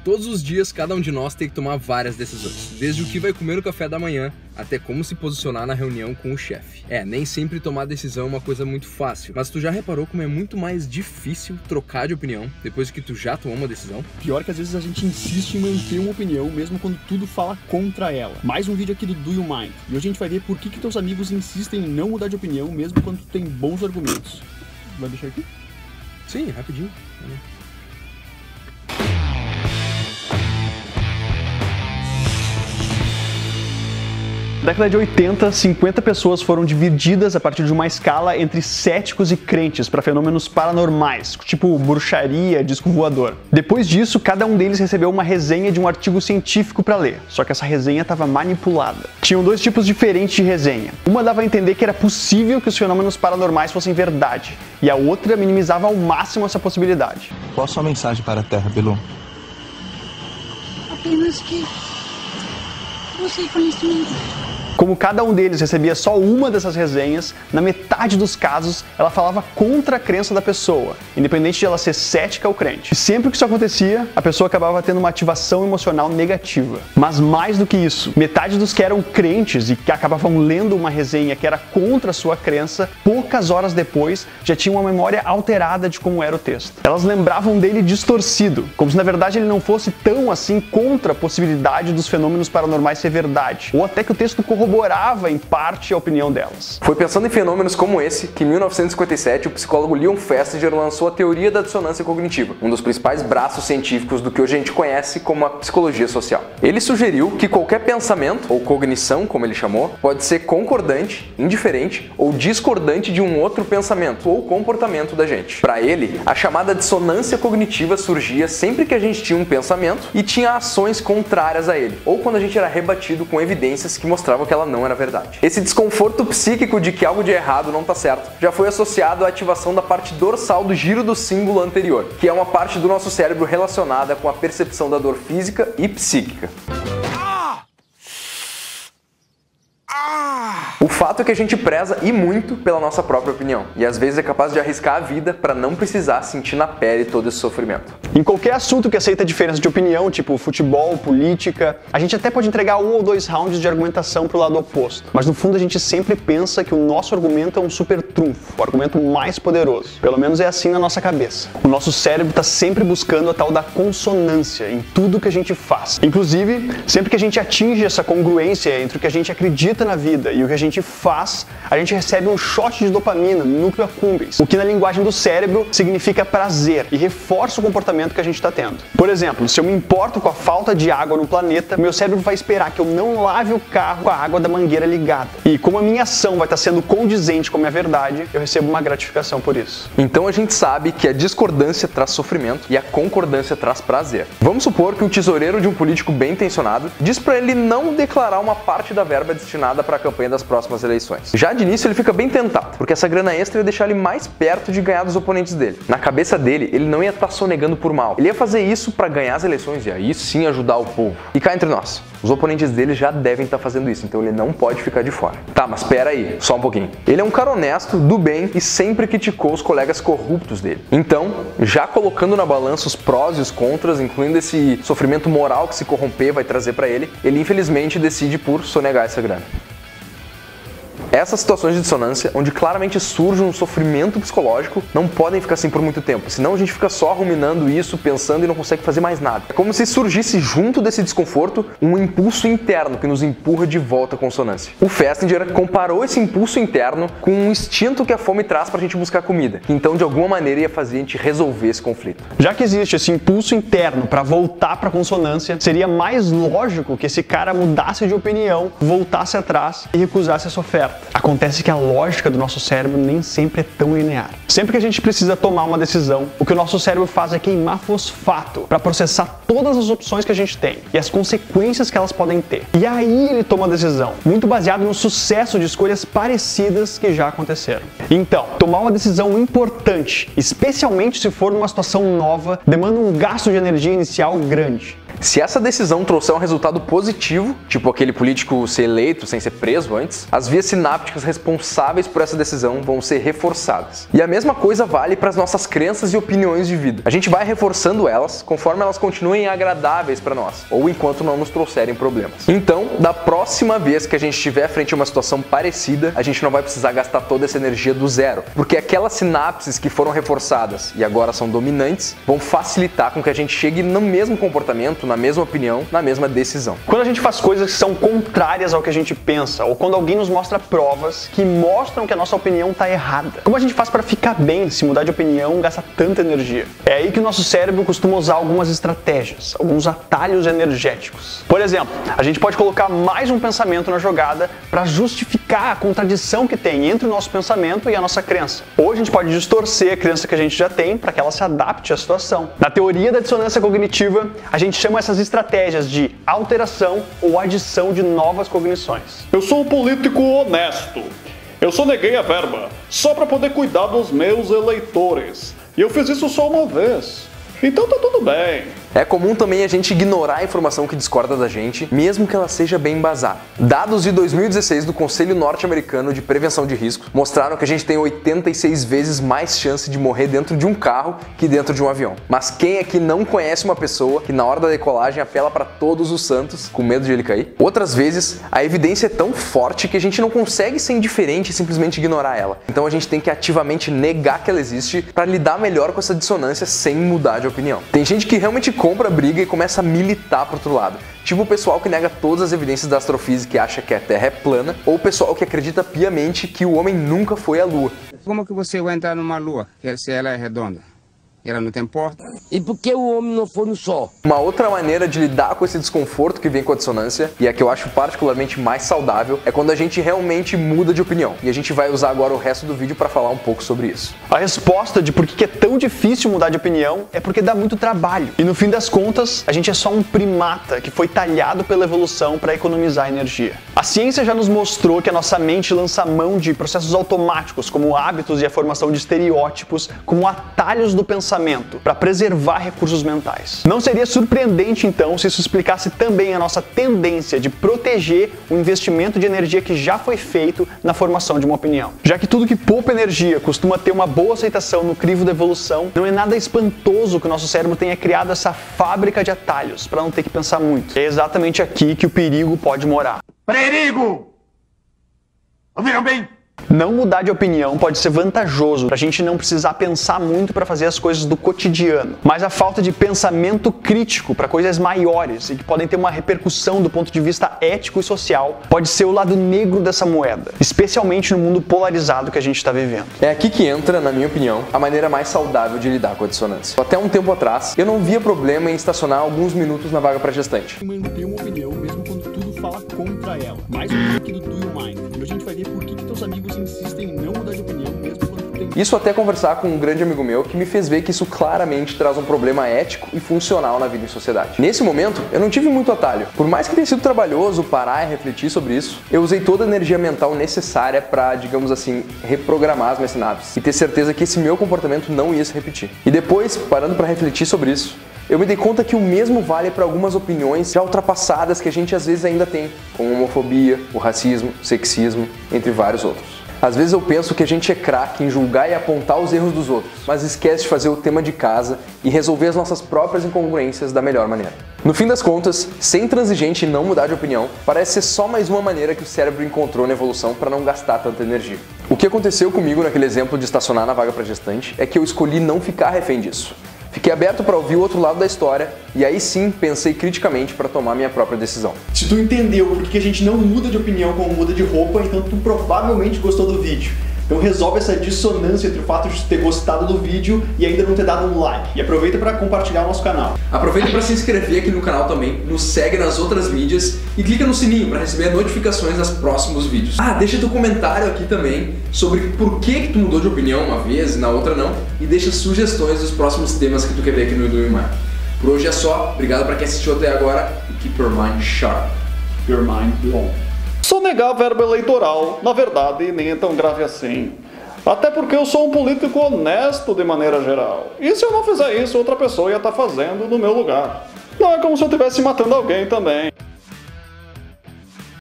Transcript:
Todos os dias, cada um de nós tem que tomar várias decisões, desde o que vai comer no café da manhã, até como se posicionar na reunião com o chefe. Nem sempre tomar decisão é uma coisa muito fácil, mas tu já reparou como é muito mais difícil trocar de opinião depois que tu já tomou uma decisão? Pior que às vezes a gente insiste em manter uma opinião, mesmo quando tudo fala contra ela. Mais um vídeo aqui do Do You Mind, e hoje a gente vai ver por que teus amigos insistem em não mudar de opinião, mesmo quando tu tem bons argumentos. Vai deixar aqui? Sim, rapidinho. Na década de 80, 50 pessoas foram divididas a partir de uma escala entre céticos e crentes para fenômenos paranormais, tipo bruxaria, disco voador. Depois disso, cada um deles recebeu uma resenha de um artigo científico para ler, só que essa resenha estava manipulada. Tinham dois tipos diferentes de resenha. Uma dava a entender que era possível que os fenômenos paranormais fossem verdade, e a outra minimizava ao máximo essa possibilidade. Qual a sua mensagem para a Terra, Bilu? Apenas que você conhecimento. Como cada um deles recebia só uma dessas resenhas, na metade dos casos ela falava contra a crença da pessoa, independente de ela ser cética ou crente. E sempre que isso acontecia, a pessoa acabava tendo uma ativação emocional negativa. Mas mais do que isso, metade dos que eram crentes e que acabavam lendo uma resenha que era contra a sua crença, poucas horas depois já tinham uma memória alterada de como era o texto. Elas lembravam dele distorcido, como se na verdade ele não fosse tão assim contra a possibilidade dos fenômenos paranormais ser verdade, ou até que o texto corroborava em parte a opinião delas. Foi pensando em fenômenos como esse que em 1957 o psicólogo Leon Festinger lançou a teoria da dissonância cognitiva, um dos principais braços científicos do que hoje a gente conhece como a psicologia social. Ele sugeriu que qualquer pensamento, ou cognição como ele chamou, pode ser concordante, indiferente ou discordante de um outro pensamento ou comportamento da gente. Para ele, a chamada dissonância cognitiva surgia sempre que a gente tinha um pensamento e tinha ações contrárias a ele, ou quando a gente era rebatido com evidências que mostravam que ela não era verdade. Esse desconforto psíquico de que algo de errado não está certo já foi associado à ativação da parte dorsal do giro do símbolo anterior, que é uma parte do nosso cérebro relacionada com a percepção da dor física e psíquica. O fato é que a gente preza e muito pela nossa própria opinião, e às vezes é capaz de arriscar a vida para não precisar sentir na pele todo esse sofrimento. Em qualquer assunto que aceita diferença de opinião, tipo futebol, política, a gente até pode entregar 1 ou 2 rounds de argumentação pro lado oposto, mas no fundo a gente sempre pensa que o nosso argumento é um super trunfo, o argumento mais poderoso. Pelo menos é assim na nossa cabeça. O nosso cérebro está sempre buscando a tal da consonância em tudo que a gente faz. Inclusive, sempre que a gente atinge essa congruência entre o que a gente acredita na vida e o que a gente faz, a gente recebe um shot de dopamina no núcleo accumbens, o que na linguagem do cérebro significa prazer e reforça o comportamento que a gente está tendo. Por exemplo, se eu me importo com a falta de água no planeta, meu cérebro vai esperar que eu não lave o carro com a água da mangueira ligada. E como a minha ação vai estar sendo condizente com a minha verdade, eu recebo uma gratificação por isso. Então a gente sabe que a discordância traz sofrimento e a concordância traz prazer. Vamos supor que o tesoureiro de um político bem intencionado diz para ele não declarar uma parte da verba destinada para a campanha das próximas eleições. Já de início ele fica bem tentado, porque essa grana extra ia deixar ele mais perto de ganhar dos oponentes dele. Na cabeça dele, ele não ia estar sonegando por mal. Ele ia fazer isso para ganhar as eleições e aí sim ajudar o povo. E cá entre nós, os oponentes dele já devem estar fazendo isso, então ele não pode ficar de fora. Tá, mas pera aí, só um pouquinho. Ele é um cara honesto, do bem e sempre criticou os colegas corruptos dele. Então, já colocando na balança os prós e os contras, incluindo esse sofrimento moral que se corromper vai trazer para ele, ele infelizmente decide por sonegar essa grana. Essas situações de dissonância, onde claramente surge um sofrimento psicológico, não podem ficar assim por muito tempo, senão a gente fica só ruminando isso, pensando e não consegue fazer mais nada. É como se surgisse junto desse desconforto um impulso interno que nos empurra de volta à consonância. O Festinger comparou esse impulso interno com um instinto que a fome traz pra gente buscar comida, que então de alguma maneira ia fazer a gente resolver esse conflito. Já que existe esse impulso interno para voltar para a consonância, seria mais lógico que esse cara mudasse de opinião, voltasse atrás e recusasse essa oferta. Acontece que a lógica do nosso cérebro nem sempre é tão linear. Sempre que a gente precisa tomar uma decisão, o que o nosso cérebro faz é queimar fosfato para processar todas as opções que a gente tem e as consequências que elas podem ter. E aí ele toma a decisão, muito baseado no sucesso de escolhas parecidas que já aconteceram. Então, tomar uma decisão importante, especialmente se for numa situação nova, demanda um gasto de energia inicial grande. Se essa decisão trouxer um resultado positivo, tipo aquele político ser eleito sem ser preso antes, as vias sinápticas responsáveis por essa decisão vão ser reforçadas. E a mesma coisa vale para as nossas crenças e opiniões de vida. A gente vai reforçando elas conforme elas continuem agradáveis para nós, ou enquanto não nos trouxerem problemas. Então, da próxima vez que a gente estiver frente a uma situação parecida, a gente não vai precisar gastar toda essa energia do zero, porque aquelas sinapses que foram reforçadas e agora são dominantes vão facilitar com que a gente chegue no mesmo comportamento, na mesma opinião, na mesma decisão. Quando a gente faz coisas que são contrárias ao que a gente pensa, ou quando alguém nos mostra provas que mostram que a nossa opinião está errada, como a gente faz para ficar bem se mudar de opinião gasta tanta energia? É aí que o nosso cérebro costuma usar algumas estratégias, alguns atalhos energéticos. Por exemplo, a gente pode colocar mais um pensamento na jogada para justificar a contradição que tem entre o nosso pensamento e a nossa crença. Ou a gente pode distorcer a crença que a gente já tem para que ela se adapte à situação. Na teoria da dissonância cognitiva, a gente chama essas estratégias de alteração ou adição de novas cognições. Eu sou um político honesto. Eu só neguei a verba só para poder cuidar dos meus eleitores. E eu fiz isso só uma vez. Então tá tudo bem. É comum também a gente ignorar a informação que discorda da gente, mesmo que ela seja bem embasada. Dados de 2016 do Conselho Norte-Americano de Prevenção de Riscos mostraram que a gente tem 86 vezes mais chance de morrer dentro de um carro que dentro de um avião. Mas quem aqui não conhece uma pessoa que na hora da decolagem apela para todos os santos com medo de ele cair? Outras vezes, a evidência é tão forte que a gente não consegue ser indiferente e simplesmente ignorar ela. Então a gente tem que ativamente negar que ela existe para lidar melhor com essa dissonância sem mudar de opinião. Tem gente que realmente compra a briga e começa a militar pro outro lado. Tipo o pessoal que nega todas as evidências da astrofísica e acha que a Terra é plana, ou o pessoal que acredita piamente que o homem nunca foi à Lua. Como que você vai entrar numa lua se ela é redonda? Ela não tem porta. E por que o homem não foi no sol? Uma outra maneira de lidar com esse desconforto que vem com a dissonância, e a que eu acho particularmente mais saudável, é quando a gente realmente muda de opinião. E a gente vai usar agora o resto do vídeo para falar um pouco sobre isso. A resposta de por que é tão difícil mudar de opinião é porque dá muito trabalho. E no fim das contas, a gente é só um primata que foi talhado pela evolução para economizar energia. A ciência já nos mostrou que a nossa mente lança mão de processos automáticos, como hábitos e a formação de estereótipos, como atalhos do pensamento para preservar recursos mentais. Não seria surpreendente, então, se isso explicasse também a nossa tendência de proteger o investimento de energia que já foi feito na formação de uma opinião. Já que tudo que poupa energia costuma ter uma boa aceitação no crivo da evolução, não é nada espantoso que o nosso cérebro tenha criado essa fábrica de atalhos para não ter que pensar muito. É exatamente aqui que o perigo pode morar. Perigo! Ouviram bem? Não mudar de opinião pode ser vantajoso para a gente não precisar pensar muito para fazer as coisas do cotidiano, mas a falta de pensamento crítico para coisas maiores e que podem ter uma repercussão do ponto de vista ético e social pode ser o lado negro dessa moeda, especialmente no mundo polarizado que a gente está vivendo. É aqui que entra, na minha opinião, a maneira mais saudável de lidar com a dissonância. Até um tempo atrás, eu não via problema em estacionar alguns minutos na vaga para gestante. Manter uma opinião mesmo quando tudo fala contra ela. Mais um aqui do Do You Mind. E a gente vai ver por que teus amigos insistem em não mudar de opinião mesmo quando tu tem. Isso até conversar com um grande amigo meu que me fez ver que isso claramente traz um problema ético e funcional na vida em sociedade. Nesse momento, eu não tive muito atalho. Por mais que tenha sido trabalhoso parar e refletir sobre isso, eu usei toda a energia mental necessária para, digamos assim, reprogramar as minhas sinapses e ter certeza que esse meu comportamento não ia se repetir. E depois, parando para refletir sobre isso, eu me dei conta que o mesmo vale para algumas opiniões já ultrapassadas que a gente às vezes ainda tem, como a homofobia, o racismo, o sexismo, entre vários outros. Às vezes eu penso que a gente é craque em julgar e apontar os erros dos outros, mas esquece de fazer o tema de casa e resolver as nossas próprias incongruências da melhor maneira. No fim das contas, ser intransigente e não mudar de opinião parece ser só mais uma maneira que o cérebro encontrou na evolução para não gastar tanta energia. O que aconteceu comigo naquele exemplo de estacionar na vaga para gestante é que eu escolhi não ficar refém disso. Fiquei aberto para ouvir o outro lado da história e aí sim pensei criticamente para tomar minha própria decisão. Se tu entendeu por que a gente não muda de opinião como muda de roupa, então tu provavelmente gostou do vídeo. Então resolve essa dissonância entre o fato de ter gostado do vídeo e ainda não ter dado um like. E aproveita para compartilhar o nosso canal. Aproveita para se inscrever aqui no canal também, nos segue nas outras mídias e clica no sininho para receber notificações dos próximos vídeos. Ah, deixa teu comentário aqui também sobre por que tu mudou de opinião uma vez e na outra não, e deixa sugestões dos próximos temas que tu quer ver aqui no Do You Mind. Por hoje é só, obrigado para quem assistiu até agora e keep your mind sharp. Your mind blown. Só negar verba eleitoral, na verdade, nem é tão grave assim. Até porque eu sou um político honesto de maneira geral. E se eu não fizer isso, outra pessoa ia estar fazendo no meu lugar. Não é como se eu estivesse matando alguém também.